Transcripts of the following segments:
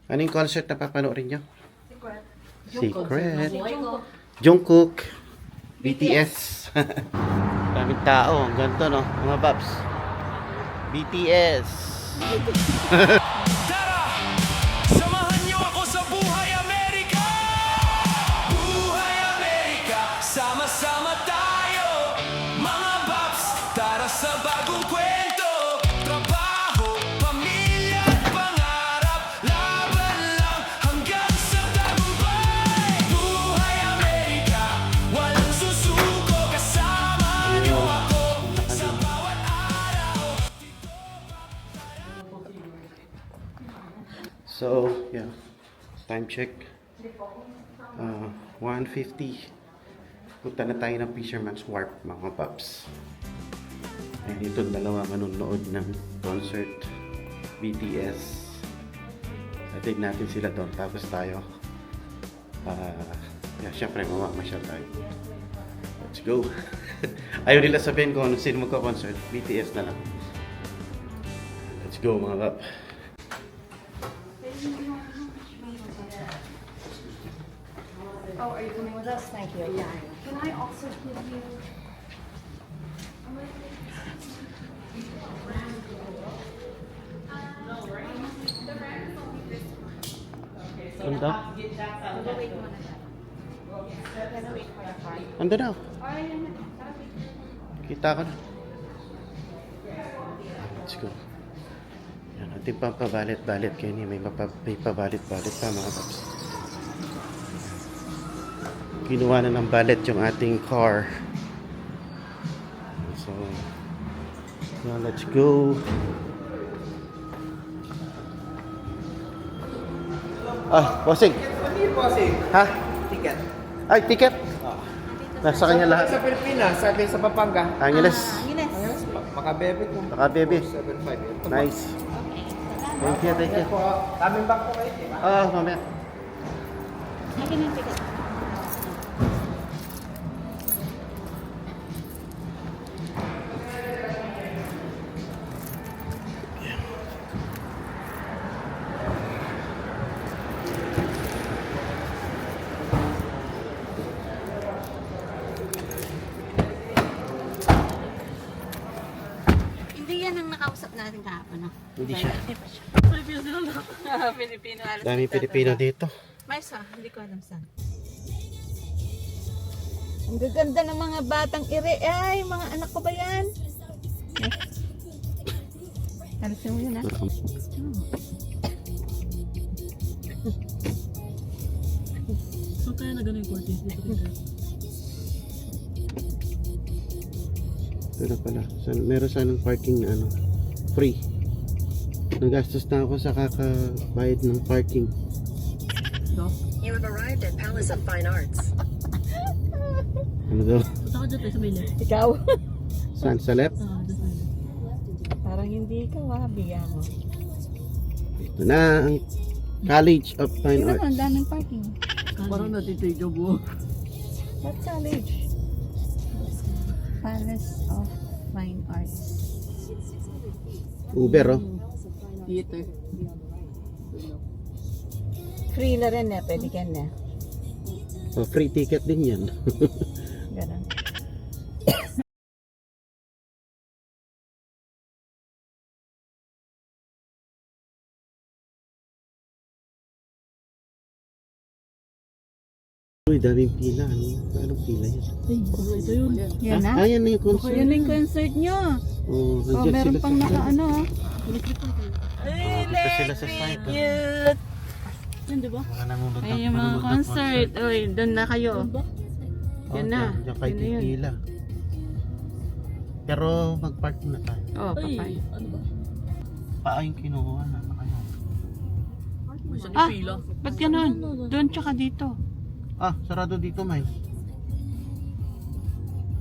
Ano yung concert na papanoorin nyo? Secret. Secret. Jungkook. Jungkook. BTS. Daming tao. Ang ganito, no? Mga babs. BTS. Tara! Samahan niyo ako sa Buhay Amerika! Buhay Amerika! Sama-sama tayo! Mga Babs, tara sa bagong kwento! Trabaho, pamilya at pangarap, laban lang hanggang sa tagumpay! Buhay Amerika! Walang susuko, kasama niyo ako sa bawat araw! So, yeah. Time check. 1:50. Punta na tayo ng Fisherman's Wharf, mga paps. Ayun, itong dalawa manonood ng concert. BTS. Atid natin sila doon. Tapos tayo. Yeah, syempre, mamamasyal tayo. Let's go. Ayaw nila sabihin kung ano sino magka-concert. BTS na lang. Let's go, mga pap. Oh, are you coming with us? Thank you. Yeah. Can I also give you? Ano daw? Wait muna siya. Gotta wait for the car. Ando daw. Ay, gotta wait. Kita ko na. Let's go. Yan, ating pampabalit-balit kayo niya. May pabalit-balit pa, mga paps. Kinuha na ng balit yung ating car. So, now let's go. Bossing. Ha? Ticket. Ay, ticket. Nasa kanya lahat. Sa Pilipinas, sabi sa Pampanga. Angeles. Angeles. Makabebe ko. Makabebe. 475. Nice. Thank you, thank you. Kaming back po kayo, di ba? Mamaya. Akin yung ticket. Hindi yan ang nakausap natin kahapon, no? Hindi siya. Filipino lang. Filipino. Alas Daming dito. Pilipino dito. May isa, hindi ko alam saan. Ang gaganda ng mga batang ire. Ay, mga anak ko ba yan? Alisin mo yun, ha? So kaya na ganun yung kwarto dito. Pero pala, meron sanang parking na free. Nagastos na ako sa kakabayad ng parking. You have arrived at Palace of Fine Arts. Ano daw? Punta ka dyan tayo sa may left. Ikaw? Saan? Sa left? Dyan sa may left. Parang hindi ikaw, ha? Biya mo. Ito na ang College of Fine Tingnan mo, Arts. ang daming parking. Parang natitay ka buo. What college? Palace of Fine Arts. Uber, oh. Theater. Free na rin, eh. Pwede ka na. Free ticket din yan. Ganun. Uy, daming pila. Anong pila yan? Ay, ito yun. Yan na. Yan na yung Oh, concert. yan na yung concert nyo. Oh, Oh, nandiyan meron sila pang sa naka ano. Dito sila sa site. Oh. Cute. Yan, di ba? Mga nanonood Ay, yung mga nanonood ng concert. Uy, doon na kayo. Yan ba? Yan na. Diyan kayo Yun na yun. pipila. Pero mag-parking na tayo. Oh, papay. Ay, ano ba? Paa yung kinukuha na kayo. May isang Ah, pila. ba't ganun? Doon tsaka dito. Sarado dito, May.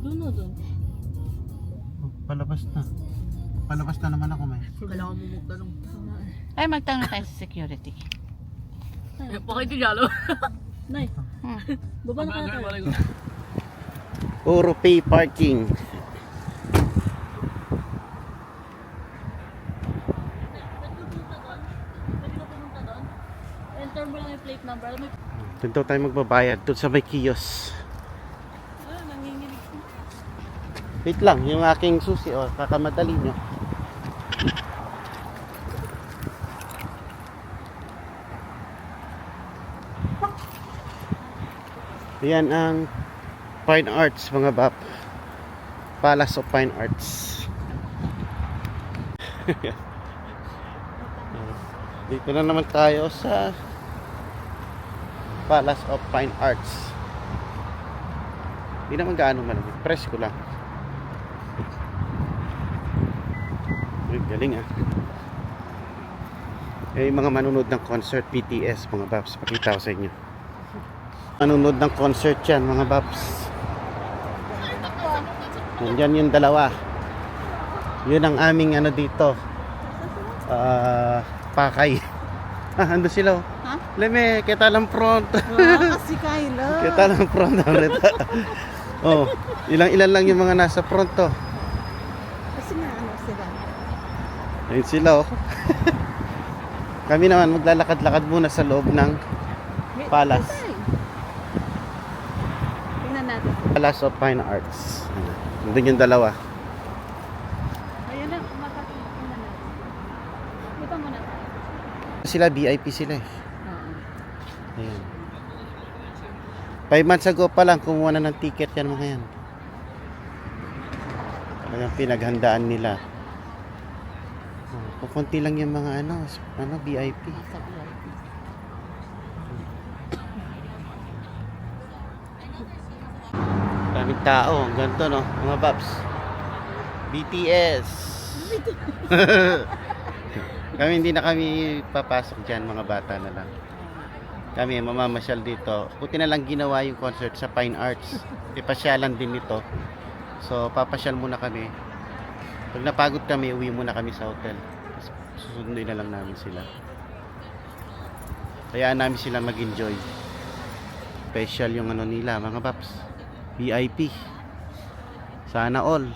Doon na doon. Palabas na. Palabas na naman ako, May. Kailangan mo magtanong. Ay, magtanong tayo sa security. Eh, bakit yung yalo? Nay, Hmm. baba na kaya tayo. Puro pay parking. i-monitor mo lang yung plate number. Alam mo, Doon daw tayo magbabayad. Doon sa may kiosk. nanginginig. Wait lang, yung aking susi, oh, kakamadali nyo. Yan ang Fine Arts, mga bap. Palace of Fine Arts. Dito na naman tayo sa Palace of Fine Arts. Hindi naman gaano malamig. Press ko lang. Uy, galing ah. Eh, yung mga manunod ng concert BTS, mga babs, pakita ko sa inyo. Manunod ng concert yan, mga babs. Nandyan yung dalawa. Yun ang aming ano dito. Pakay. Ando sila oh. Ha? Leme, kita lang front. Kasi Kyla. Kita lang front. Oh, ilan lang yung mga nasa front to. Kasi nga ano sila. Ayun sila oh. Kami naman maglalakad-lakad muna sa loob ng Palace. Tingnan natin. Palace of Fine Arts. Nandun yung dalawa. Ayun na, tingnan natin. Dito muna tayo. Sila VIP sila eh. Oo. Ayan. 5 months ago pa lang kumuha na ng ticket yan mga yan. Talagang pinaghandaan nila. Oh, kukunti lang yung mga ano VIP. Sa VIP. Daming tao, ganito no, mga babs. BTS. Kami hindi na kami papasok dyan, mga bata na lang. Kami mamamasyal dito. Buti na lang ginawa yung concert sa Fine Arts. Ipasyalan din nito. So papasyal muna kami. Pag napagod kami, uwi muna kami sa hotel. Tapos susunduin na lang namin sila. Hayaan namin sila mag-enjoy. Special yung ano nila, mga paps. VIP. Sana all.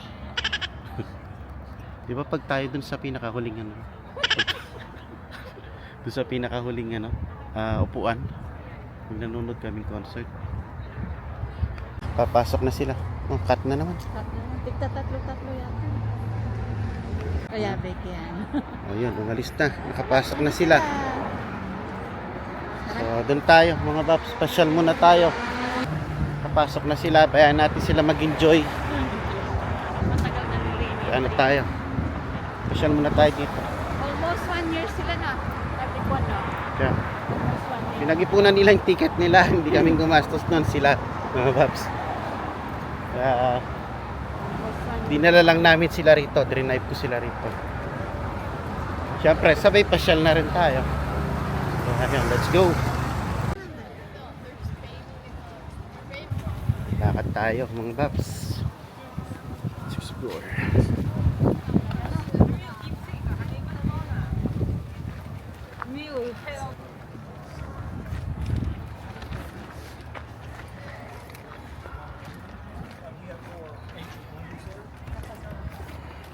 Di ba pag tayo dun sa pinakahuling ano? Dun sa pinakahuling ano? Upuan. Pag nanonood kaming concert. Papasok na sila. Oh, cut na naman. Tigta tatlo yata. Kaya Becky yan. Ayun, umalis na. Nakapasok na sila. So, doon tayo mga paps. Pasyal muna tayo. Kapasok na sila. Bayaan natin sila mag-enjoy. Matagal na nilinis. Ano tayo? Pasyal muna tayo dito. Almost 1 year sila na. Every buwan na. Kaya, Almost 1 year. pinag-ipunan nila yung ticket nila. Hindi kaming gumastos nun sila. Mga paps. Kaya, Almost 1 year. dinala lang namin sila rito. Drinive ko sila rito. Siyempre, sabay pasyal na rin tayo. So, ayun, let's go. Lakad tayo mga paps. Let's explore.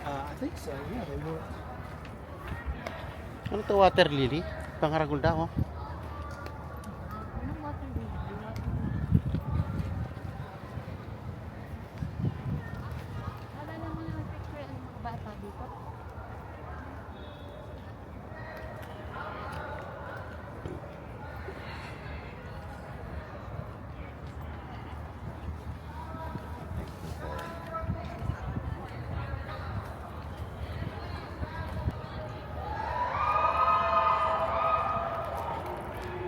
I think so, yeah, they were. Ano to, water lily? Pangaragol daw oh. Wala naman yung picture ng mga bata dito.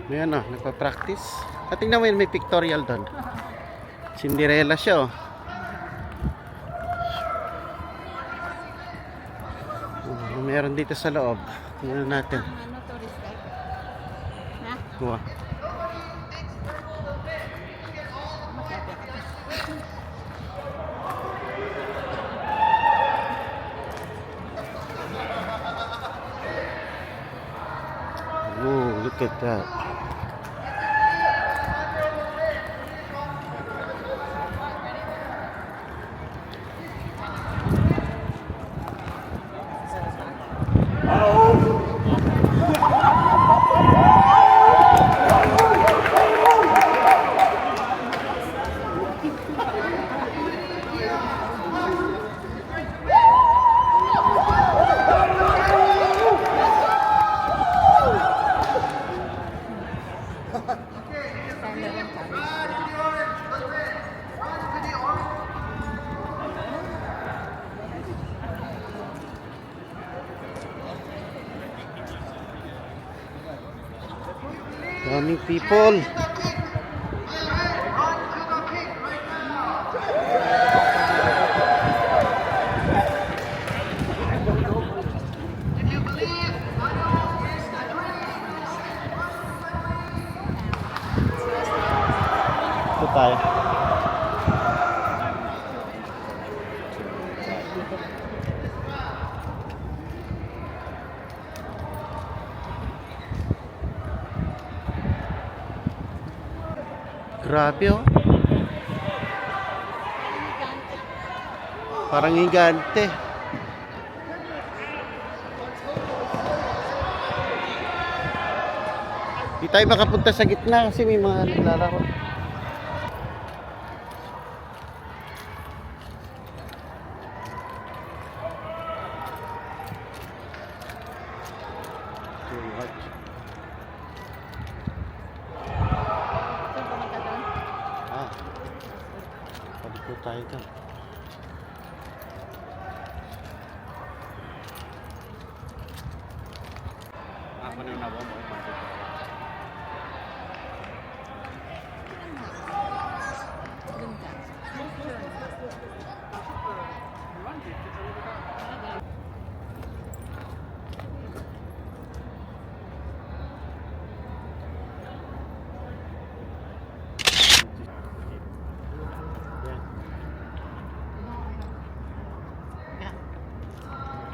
Ayan oh, nagpa-practice. At tingnan mo yun, may pictorial doon. Cinderella siya oh. Meron dito sa loob. Tingnan natin. Ano, tourist guide? Na? Wow. Whoa, look at that. Daming people. Ito tayo. Grabe oh. Parang higante. Di tayo makapunta sa gitna kasi may mga naglalaro. Ah, pwede po tayo dyan. Ako na nabaw mo.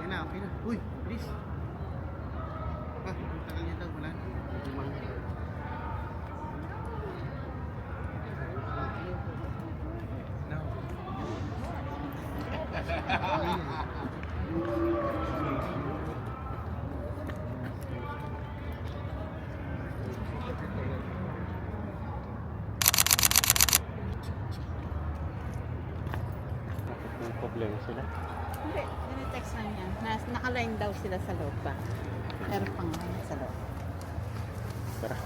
Okay na. Uy, please. Tagal niya daw, wala. May problema sila. Hindi, dinetext na niya. Nakaline daw sila sa loob pa. Pero pang sa loob. Tara.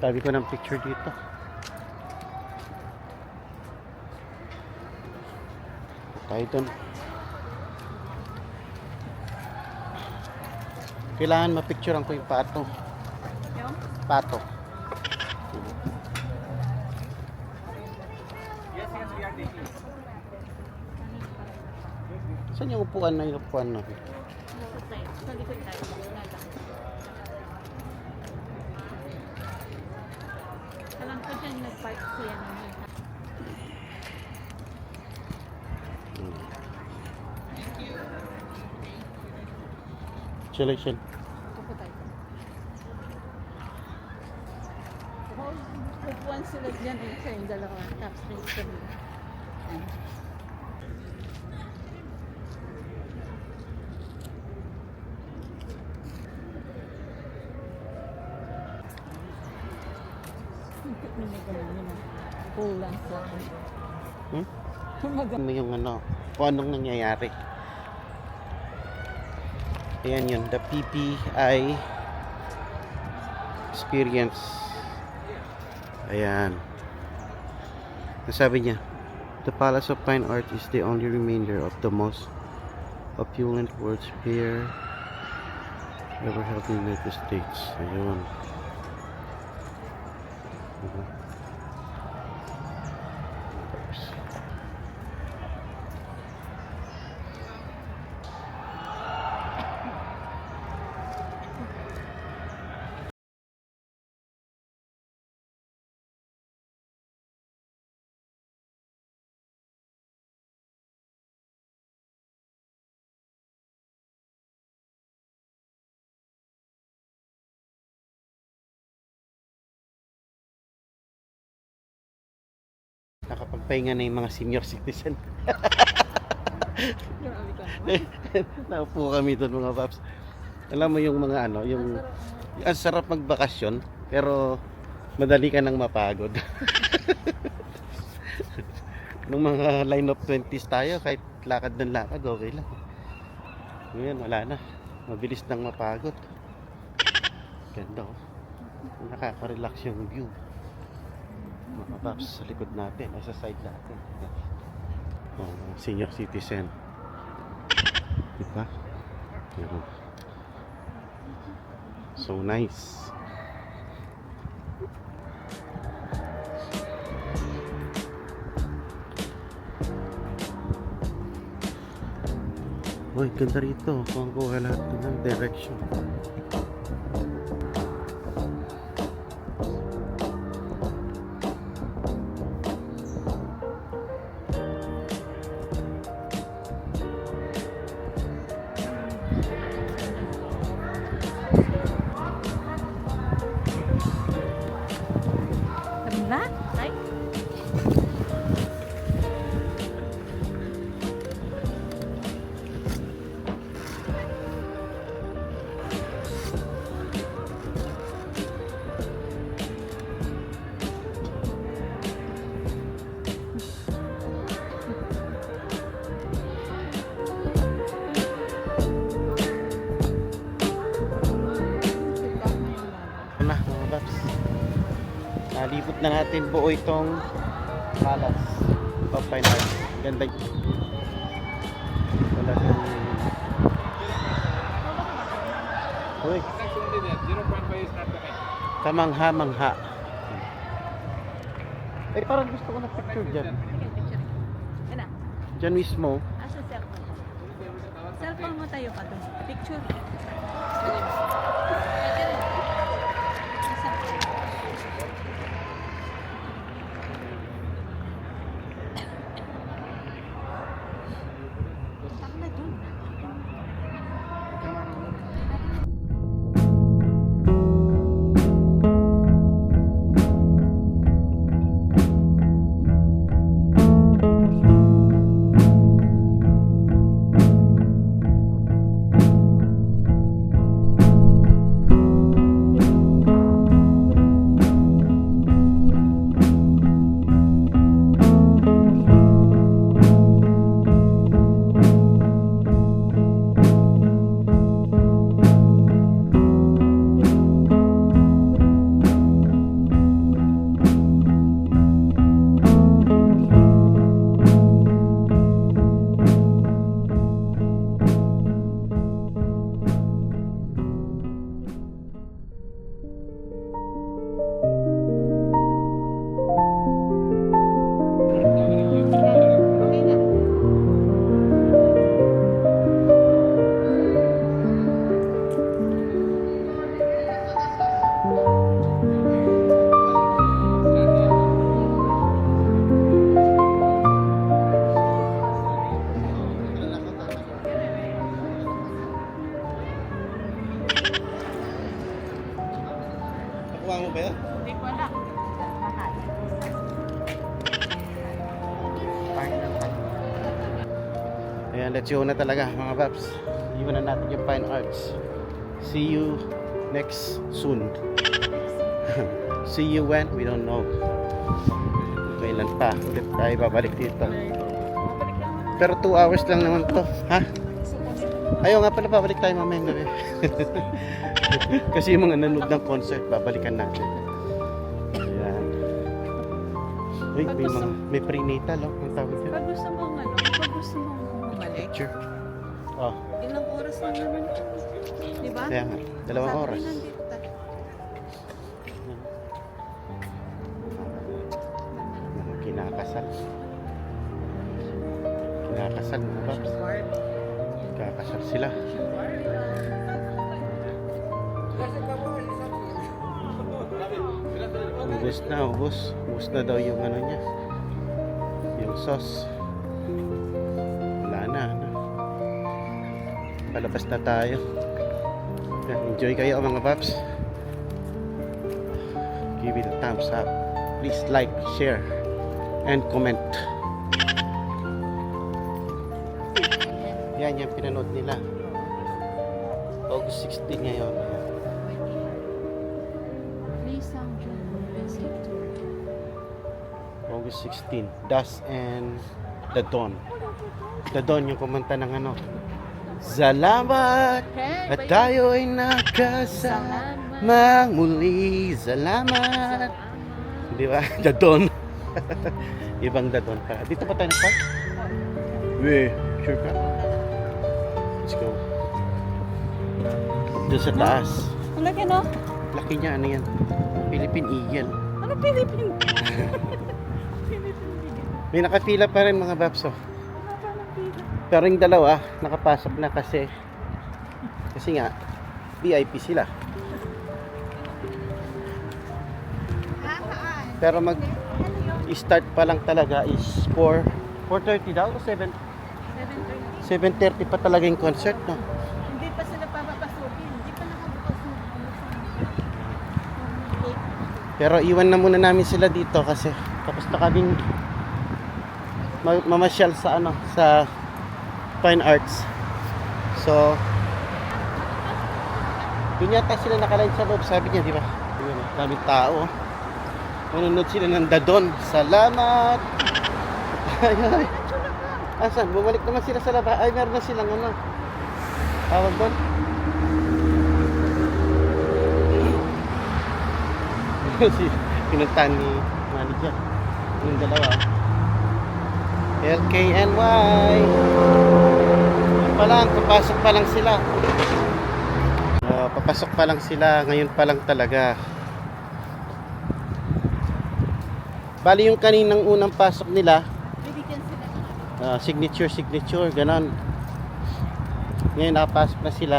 Tabi ko ng picture dito. Tayo dun. Kailangan mapicturean ko yung pato. Yung? Pato. Saan yung upuan na yung upuan na? Sa likod tayo. Alam ko siya nag-park siya naman. Chill. Upo tayo. Upuan sila dyan eh. Siya yung dalawa. Tapos rin ito. Kulang sa Ano yung ano, kung anong nangyayari. Ayan yun, the PPI experience. Ayan. Nasabi niya, the Palace of Fine Art is the only remainder of the most opulent World's Fair ever held in the United States. Ayun. Nakapagpahinga na yung mga senior citizen. Grabe ka naman. Naupo kami doon mga paps. Alam mo yung mga ano, yung ang sarap magbakasyon pero madali ka nang mapagod. Nung mga line of 20s tayo, kahit lakad ng lakad, okay lang. Ngayon, wala na. Mabilis nang mapagod. Ganda oh. Nakaka-relax yung view. Mga paps sa likod natin, nasa side natin. Oh, senior citizen. Diba? So nice. Uy, ganda rito. Kung kuha lahat ng direction. Sabi na? Ay. Ito na mga paps. Nalipot na natin buo itong Palace of Fine Arts. Ganda. Wala kang... Uy. Kamangha-mangha. Eh parang gusto ko na picture dyan. Sige, picture. Ano? Dyan mismo. Asa cellphone mo? Cellphone mo tayo pa doon. Picture. Okay na. Nakuha mo ba yun? Hindi ko wala. Mahal. Ayan, let's go na talaga mga paps. Iwan na natin yung Fine Arts. See you next soon. See you when? We don't know. Kailan pa ulit tayo babalik dito. Pero 2 hours lang naman to. Ha? Ayaw nga pala, babalik tayo mamayang gabi. Kasi yung mga nanood ng concert, babalikan natin. Ayan. Uy, may prenatal, oh. Ang tawag yun. Pag gusto mong ano, pag gusto mong bumalik, Picture. Oh, ilang oras lang naman. Di ba? kaya nga. 2 oras. Sabi nandito tayo. Mga kinakasal. Kinakasal mga paps. Kakasal sila. Ubus na, ubus. Ubus na daw yung ano niya. Yung sauce. Wala na, ano. Palabas na tayo. Yan, enjoy kayo mga paps. Give it a thumbs up. Please like, share, and comment. Yan yung pinanood nila. August 16 ngayon. Ayan. Lisang June visit tour. August 16. Dusk and the Dawn. The Dawn yung kumanta ng ano. Salamat Okay, at tayo ay nakasama muli. Salamat. Di ba? The Dawn. Ibang The Dawn pa. Dito pa tayo nagpark? Weh, sure ka? Let's go. Doon sa taas. Ano ka no? Laki niya, ano yan? Philippine Eagle. Ano Philippine? May nakapila pa rin mga babso. Ano pa ng pila? Pero yung dalawa, nakapasok na kasi nga, VIP sila. Pero mag-start pa lang talaga is 4:30 daw o 7? 7:30 pa talaga yung concert, no? Hindi pa sila papapasukin. Hindi pa nakabukas yung Pero iwan na muna namin sila dito kasi tapos na kaming mamasyal sa sa Fine Arts. So, doon yata sila nakaline sa loob, sabi niya, di ba? Ayun, daming tao. Manunod sila ng Dadon. Salamat! Ay, ay. Asan? Bumalik naman sila sa labas. Ay, meron na silang tawag doon. Pinuntahan ni manager. Yung dalawa. LKNY. Yan pa lang, papasok pa lang sila. Papasok pa lang sila. Ngayon pa lang talaga. Bali yung kaninang unang pasok nila, bibigyan sila. signature, ganon. Ngayon nakapasok na sila.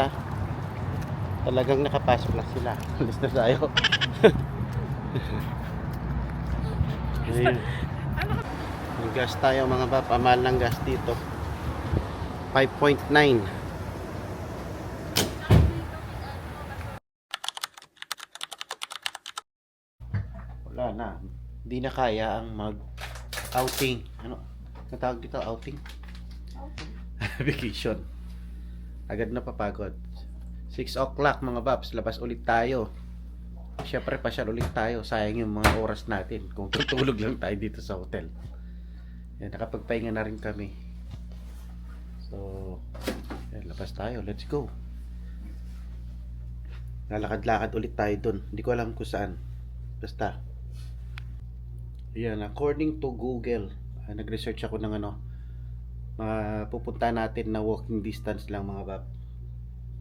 Talagang nakapasok na sila. Alis na tayo. Ayun. Yung gas tayo mga bap, mahal ng gas dito. 5.9. Wala na. Hindi na kaya ang mag-outing. Ano? Natawag dito, outing? Vacation. Agad na papagod. 6 o'clock mga babs, labas ulit tayo. Siyempre pasyal ulit tayo. Sayang yung mga oras natin kung tutulog lang tayo dito sa hotel. Yan, nakapagpahinga na rin kami. So, yan, labas tayo. Let's go. Lalakad-lakad ulit tayo dun. Hindi ko alam kung saan. Basta. Yan, according to Google, nag-research ako ng pupunta natin na walking distance lang mga bab.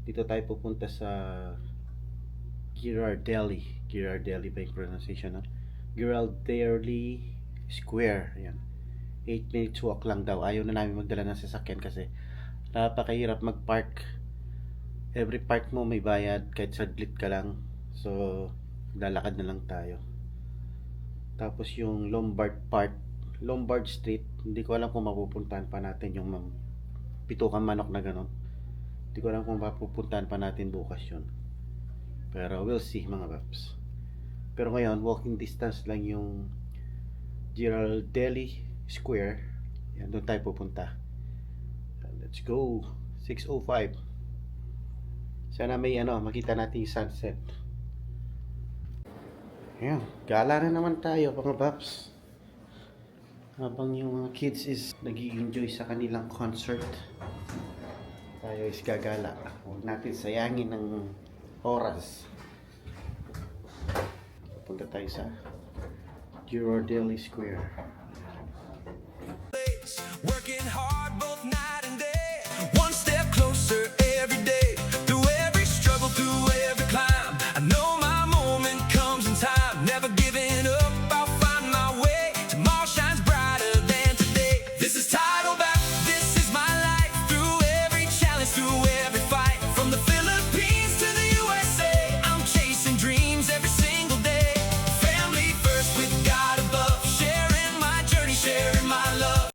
Dito tayo pupunta sa Girardelli ba yung pronunciation, no? Girardelli Square. Ayan. 8 minutes walk lang daw. Ayaw na namin magdala ng sasakyan kasi napakahirap mag-park. Every park mo may bayad kahit saglit ka lang. So, lalakad na lang tayo. Tapos yung Lombard Street, hindi ko alam kung mapupuntahan pa natin yung Pitukang Manok na ganon. Hindi ko alam kung mapupuntahan pa natin bukas yun. Pero we'll see mga paps. Pero ngayon, walking distance lang yung Girardelli Square. Yan, doon tayo pupunta. Let's go. 6:05. Sana may makita natin yung sunset. Ayan, gala na naman tayo mga paps. Habang yung mga kids is nag-i-enjoy sa kanilang concert, tayo is gagala. Huwag natin sayangin ng oras. Punta tayo sa Girardelli Square. Working hard both nights